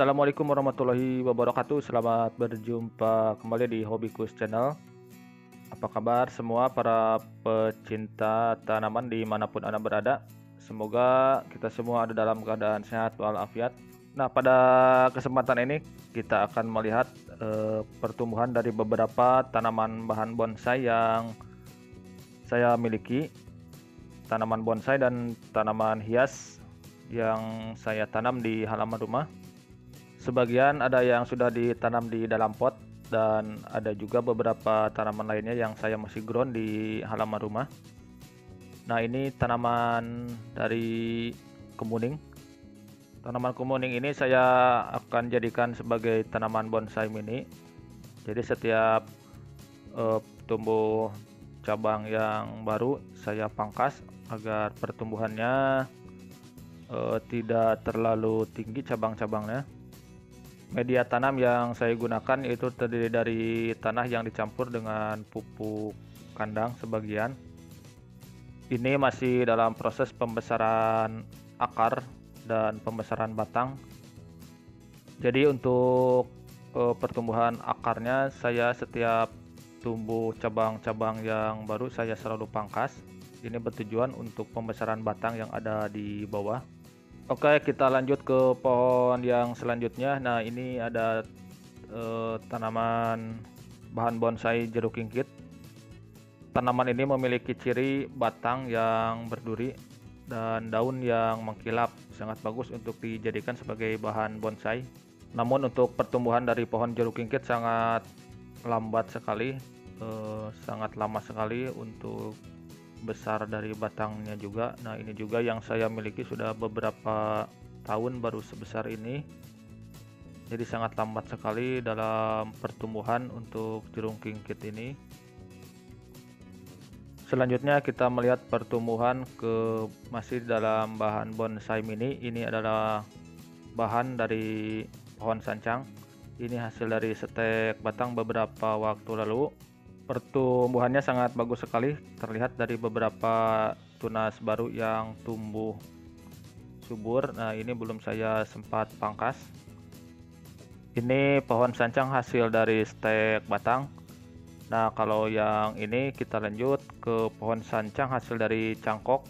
Assalamualaikum warahmatullahi wabarakatuh. Selamat berjumpa kembali di Hobikus Channel. Apa kabar semua para pecinta tanaman dimanapun Anda berada? Semoga kita semua ada dalam keadaan sehat walafiat. Nah, pada kesempatan ini kita akan melihat pertumbuhan dari beberapa tanaman bahan bonsai yang saya miliki. Tanaman bonsai dan tanaman hias yang saya tanam di halaman rumah. Sebagian ada yang sudah ditanam di dalam pot dan ada juga beberapa tanaman lainnya yang saya masih ground di halaman rumah. Nah, ini tanaman dari kemuning. Tanaman kemuning ini saya akan jadikan sebagai tanaman bonsai mini. Jadi setiap tumbuh cabang yang baru saya pangkas agar pertumbuhannya tidak terlalu tinggi cabang-cabangnya. Media tanam yang saya gunakan itu terdiri dari tanah yang dicampur dengan pupuk kandang sebagian. Ini masih dalam proses pembesaran akar dan pembesaran batang. Jadi untuk pertumbuhan akarnya, saya setiap tumbuh cabang-cabang yang baru saya selalu pangkas. Ini bertujuan untuk pembesaran batang yang ada di bawah. Oke, kita lanjut ke pohon yang selanjutnya. Nah, ini ada tanaman bahan bonsai jeruk kingkit. Tanaman ini memiliki ciri batang yang berduri dan daun yang mengkilap, sangat bagus untuk dijadikan sebagai bahan bonsai. Namun untuk pertumbuhan dari pohon jeruk kingkit sangat lambat sekali, sangat lama sekali untuk besar dari batangnya juga. Nah, ini juga yang saya miliki sudah beberapa tahun baru sebesar ini. Jadi sangat lambat sekali dalam pertumbuhan untuk jeruk kingkit ini. Selanjutnya kita melihat pertumbuhan masih dalam bahan bonsai mini. Ini adalah bahan dari pohon sancang. Ini hasil dari stek batang beberapa waktu lalu. Pertumbuhannya sangat bagus sekali, terlihat dari beberapa tunas baru yang tumbuh subur. Nah, ini belum saya sempat pangkas. Ini pohon sancang hasil dari stek batang. Nah, kalau yang ini kita lanjut ke pohon sancang hasil dari cangkok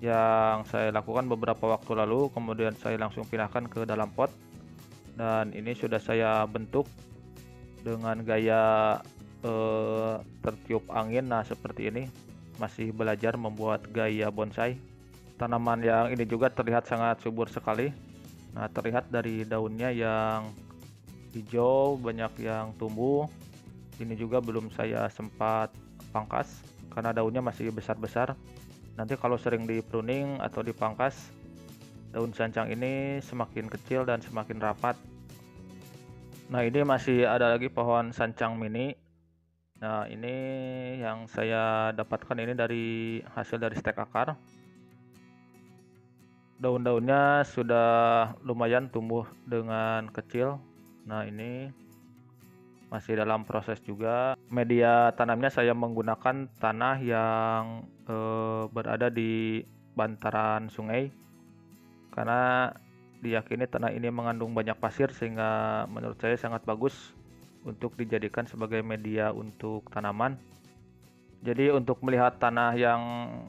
yang saya lakukan beberapa waktu lalu, kemudian saya langsung pindahkan ke dalam pot. Dan ini sudah saya bentuk dengan gaya tertiup angin. Nah, seperti ini, masih belajar membuat gaya bonsai. Tanaman yang ini juga terlihat sangat subur sekali. Nah, terlihat dari daunnya yang hijau, banyak yang tumbuh. Ini juga belum saya sempat pangkas karena daunnya masih besar-besar. Nanti kalau sering di pruning atau dipangkas, daun sancang ini semakin kecil dan semakin rapat. Nah, ini masih ada lagi pohon sancang mini. Nah, ini yang saya dapatkan ini dari hasil dari stek akar. Daun-daunnya sudah lumayan tumbuh dengan kecil. Nah, ini masih dalam proses juga. Media tanamnya saya menggunakan tanah yang berada di bantaran sungai, karena diyakini tanah ini mengandung banyak pasir sehingga menurut saya sangat bagus untuk dijadikan sebagai media untuk tanaman. Jadi untuk melihat tanah yang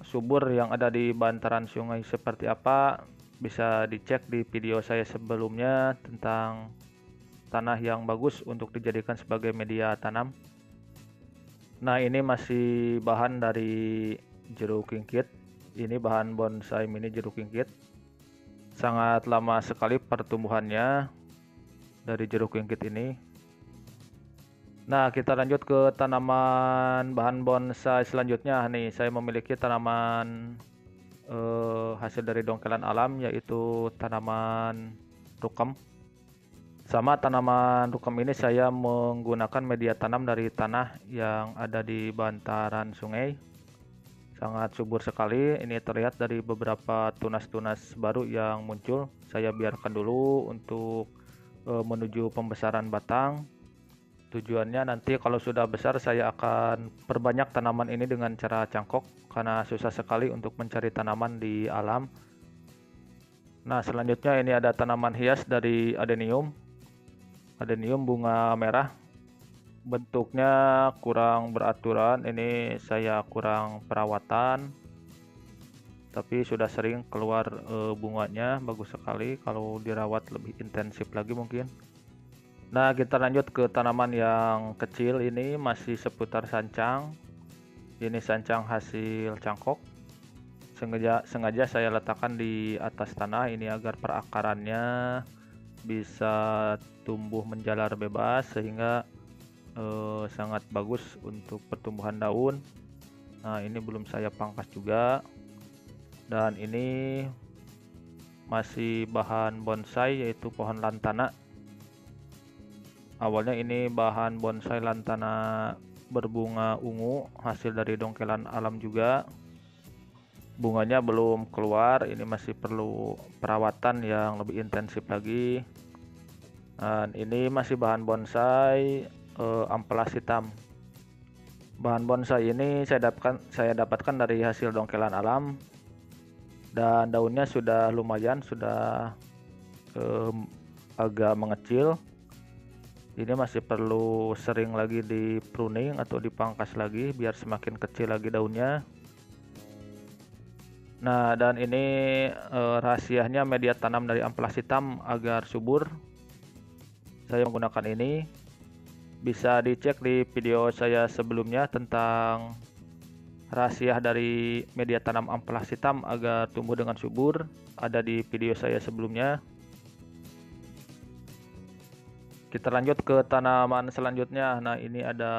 subur yang ada di bantaran sungai seperti apa, bisa dicek di video saya sebelumnya tentang tanah yang bagus untuk dijadikan sebagai media tanam. Nah, ini masih bahan dari jeruk kingkit. Ini bahan bonsai mini jeruk kingkit. Sangat lama sekali pertumbuhannya dari jeruk kingkit ini. Nah, kita lanjut ke tanaman bahan bonsai selanjutnya. Nih, saya memiliki tanaman hasil dari dongkelan alam, yaitu tanaman rukem. Sama tanaman rukem ini saya menggunakan media tanam dari tanah yang ada di bantaran sungai. Sangat subur sekali. Ini terlihat dari beberapa tunas-tunas baru yang muncul. Saya biarkan dulu untuk menuju pembesaran batang. Tujuannya nanti kalau sudah besar saya akan perbanyak tanaman ini dengan cara cangkok, karena susah sekali untuk mencari tanaman di alam. Nah, selanjutnya ini ada tanaman hias dari adenium bunga merah. Bentuknya kurang beraturan, ini saya kurang perawatan, tapi sudah sering keluar bunganya, bagus sekali. Kalau dirawat lebih intensif lagi mungkin. Nah, kita lanjut ke tanaman yang kecil, ini masih seputar sancang. Ini sancang hasil cangkok. Sengaja saya letakkan di atas tanah ini agar perakarannya bisa tumbuh menjalar bebas, sehingga sangat bagus untuk pertumbuhan daun. Nah, ini belum saya pangkas juga. Dan ini masih bahan bonsai, yaitu pohon lantana. Awalnya ini bahan bonsai lantana berbunga ungu, hasil dari dongkelan alam juga. Bunganya belum keluar, ini masih perlu perawatan yang lebih intensif lagi. Dan ini masih bahan bonsai amplas hitam. Bahan bonsai ini saya dapatkan dari hasil dongkelan alam, dan daunnya sudah lumayan, sudah agak mengecil. Ini masih perlu sering lagi di pruning atau dipangkas lagi biar semakin kecil lagi daunnya. Nah, dan ini rahasianya media tanam dari amplas hitam agar subur. Saya menggunakan ini. Bisa dicek di video saya sebelumnya tentang rahasia dari media tanam amplas hitam agar tumbuh dengan subur. Ada di video saya sebelumnya. Kita lanjut ke tanaman selanjutnya. Nah, ini ada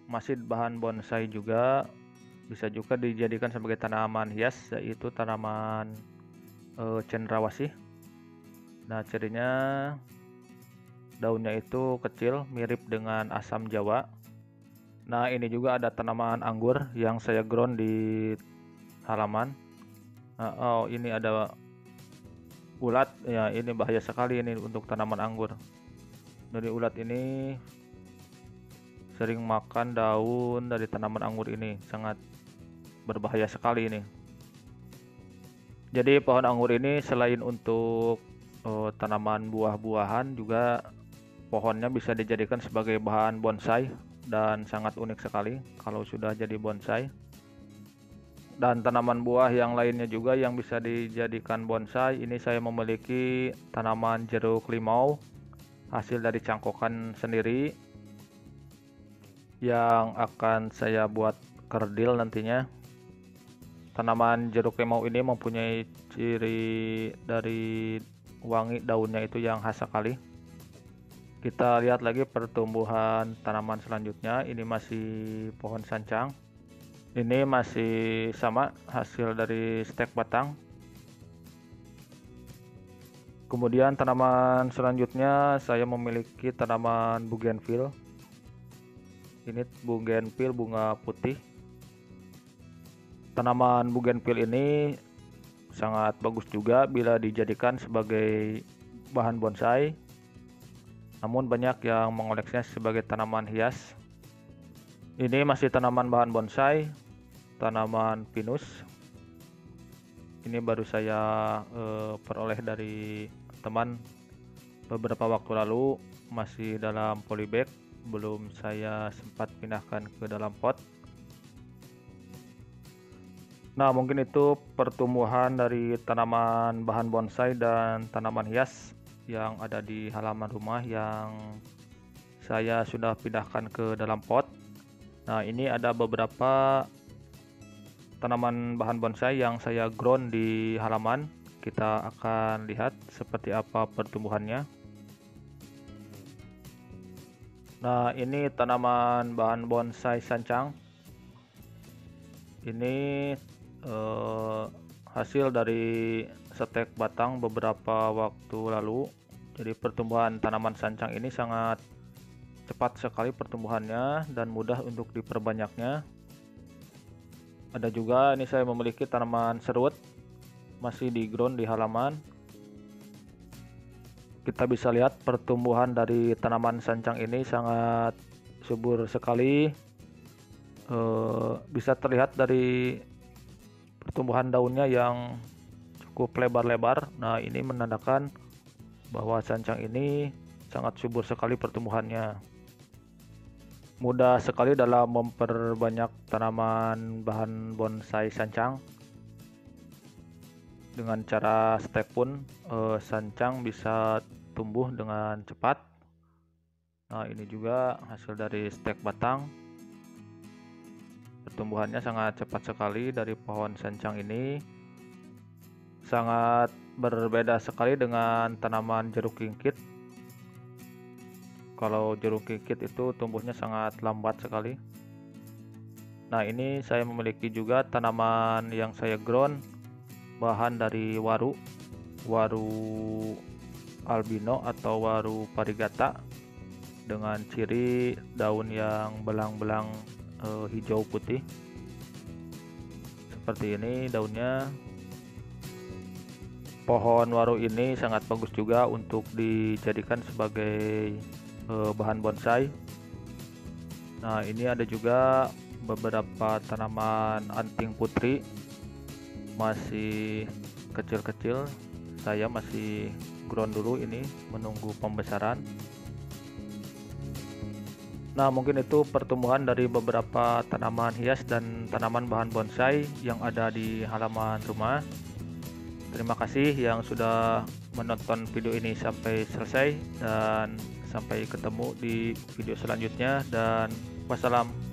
masih bahan bonsai juga. Bisa juga dijadikan sebagai tanaman hias, yaitu tanaman cendrawasih. Nah, cirinya daunnya itu kecil, mirip dengan asam Jawa. Nah, ini juga ada tanaman anggur yang saya ground di halaman. Nah, ini ada ulat, ya ini bahaya sekali ini untuk tanaman anggur. Dari ulat ini sering makan daun dari tanaman anggur ini, sangat berbahaya sekali ini. Jadi pohon anggur ini selain untuk tanaman buah-buahan, juga pohonnya bisa dijadikan sebagai bahan bonsai dan sangat unik sekali kalau sudah jadi bonsai. Dan tanaman buah yang lainnya juga yang bisa dijadikan bonsai, ini saya memiliki tanaman jeruk limau hasil dari cangkokan sendiri yang akan saya buat kerdil nantinya. Tanaman jeruk limau ini mempunyai ciri dari wangi daunnya itu yang khas sekali. Kita lihat lagi pertumbuhan tanaman selanjutnya. Ini masih pohon sancang. Ini masih sama hasil dari stek batang. Kemudian tanaman selanjutnya saya memiliki tanaman bougainville. Ini bougainville bunga putih. Tanaman bougainville ini sangat bagus juga bila dijadikan sebagai bahan bonsai. Namun banyak yang mengoleksinya sebagai tanaman hias. Ini masih tanaman bahan bonsai, tanaman pinus. Ini baru saya peroleh dari teman beberapa waktu lalu, masih dalam polybag, belum saya sempat pindahkan ke dalam pot. Nah, mungkin itu pertumbuhan dari tanaman bahan bonsai dan tanaman hias yang ada di halaman rumah yang saya sudah pindahkan ke dalam pot. Nah, ini ada beberapa tanaman bahan bonsai yang saya ground di halaman. Kita akan lihat seperti apa pertumbuhannya. Nah, ini tanaman bahan bonsai sancang. Ini hasil dari setek batang beberapa waktu lalu. Jadi pertumbuhan tanaman sancang ini sangat cepat sekali pertumbuhannya dan mudah untuk diperbanyaknya. Ada juga ini saya memiliki tanaman serut, masih di ground di halaman. Kita bisa lihat pertumbuhan dari tanaman sancang ini sangat subur sekali. Bisa terlihat dari pertumbuhan daunnya yang cukup lebar-lebar. Nah, ini menandakan bahwa sancang ini sangat subur sekali pertumbuhannya. Mudah sekali dalam memperbanyak tanaman bahan bonsai sancang. Dengan cara stek pun sancang bisa tumbuh dengan cepat. Nah, ini juga hasil dari stek batang. Pertumbuhannya sangat cepat sekali dari pohon sancang ini. Sangat berbeda sekali dengan tanaman jeruk kimkit. Kalau jeruk kimkit itu tumbuhnya sangat lambat sekali. Nah, ini saya memiliki juga tanaman yang saya ground bahan dari waru albino atau waru parigata, dengan ciri daun yang belang-belang hijau putih seperti ini daunnya. Pohon waru ini sangat bagus juga untuk dijadikan sebagai bahan bonsai. Nah, ini ada juga beberapa tanaman anting putri, masih kecil-kecil. Saya masih ground dulu ini menunggu pembesaran. Nah, mungkin itu pertumbuhan dari beberapa tanaman hias dan tanaman bahan bonsai yang ada di halaman rumah. Terima kasih yang sudah menonton video ini sampai selesai, dan sampai ketemu di video selanjutnya, dan wassalam.